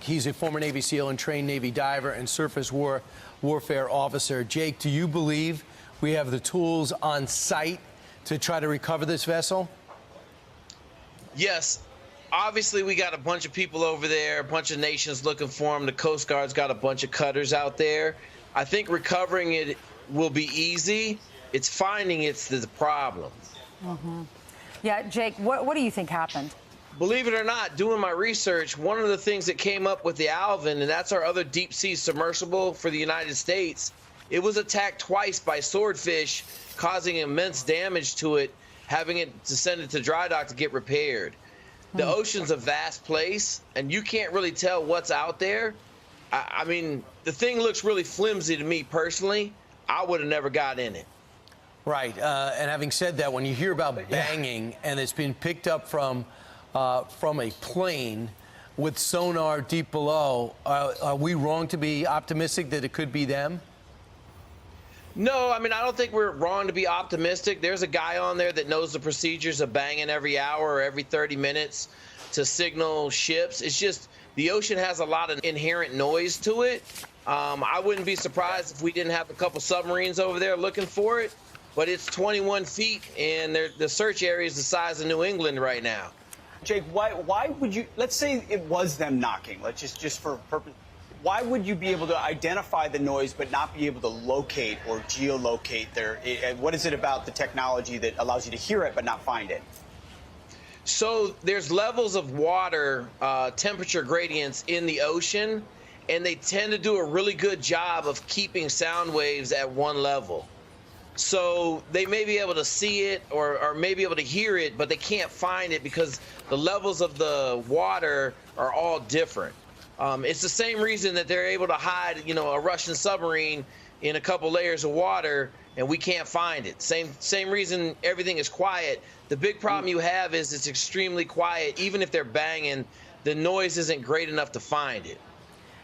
He's a former Navy SEAL and trained Navy diver and surface warfare officer. Jake, do you believe we have the tools on site to try to recover this vessel? Yes. Obviously, we got a bunch of people over there, a bunch of nations looking for them. The Coast Guard's got a bunch of cutters out there. I think recovering it will be easy. It's finding it's the problem. Mm-hmm. Yeah, Jake, what do you think happened? Believe it or not, doing my research, one of the things that came up with the Alvin, and that's our other deep sea submersible for the United States, it was attacked twice by swordfish, causing immense damage to it, having it to send it to dry dock to get repaired. The ocean's a vast place, and you can't really tell what's out there. I mean, the thing looks really flimsy to me personally. I would have never got in it. Right. And having said that, when you hear about banging and it's been picked up from a plane with sonar deep below, are we wrong to be optimistic that it could be them? No, I mean, I don't think we're wrong to be optimistic. There's a guy on there that knows the procedures of banging every hour or every 30 minutes to signal ships. It's just the ocean has a lot of inherent noise to it. I wouldn't be surprised if we didn't have a couple submarines over there looking for it, but it's 21 feet, and the search area is the size of New England right now. Jake, why would you, let's say it was them knocking, let's just for purpose, why would you be able to identify the noise but not be able to locate or geolocate what is it about the technology that allows you to hear it but not find it? So there's levels of water, temperature gradients in the ocean, and they tend to do a really good job of keeping sound waves at one level. So they may be able to see it or may be able to hear it, but they can't find it because the levels of the water are all different. It's the same reason that they're able to hide, a Russian submarine in a couple layers of water, and we can't find it. Same reason everything is quiet. The big problem you have is it's extremely quiet. Even if they're banging, the noise isn't great enough to find it.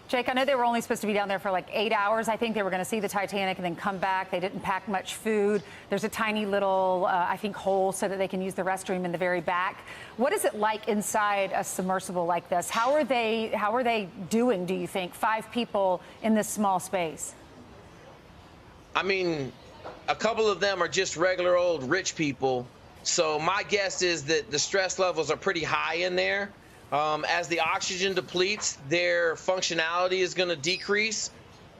Jake, I know they were only supposed to be down there for like 8 hours. I think they were going to see the Titanic and then come back. They didn't pack much food. There's a tiny little, I think, hole so that they can use the restroom in the very back. What is it like inside a submersible like this? How are they doing, do you think, 5 people in this small space? I mean, a couple of them are just regular old rich people. So my guess is that the stress levels are pretty high in there. As the oxygen depletes, their functionality is going to decrease.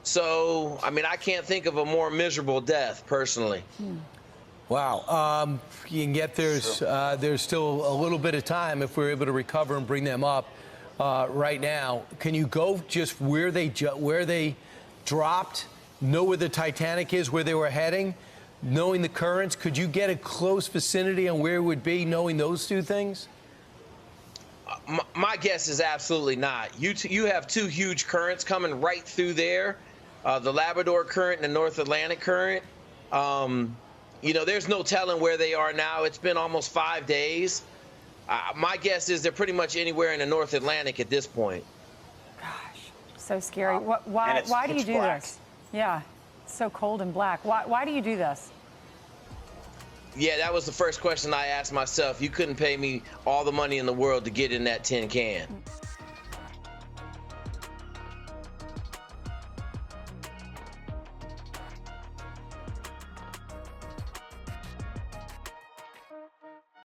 So, I mean, I can't think of a more miserable death, personally. Wow. You can get there's still a little bit of time if we're able to recover and bring them up right now. Can you go just where they dropped, know where the Titanic is, where they were heading, knowing the currents? Could you get a close vicinity on where it would be, knowing those two things? My guess is absolutely not. You have 2 huge currents coming right through there, the Labrador current and the North Atlantic current. There's no telling where they are now. It's been almost 5 days. My guess is they're pretty much anywhere in the North Atlantic at this point. Gosh, so scary. Why do you do this? Yeah, it's so cold and black. Why do you do this? Yeah, that was the first question I asked myself. You couldn't pay me all the money in the world to get in that tin can.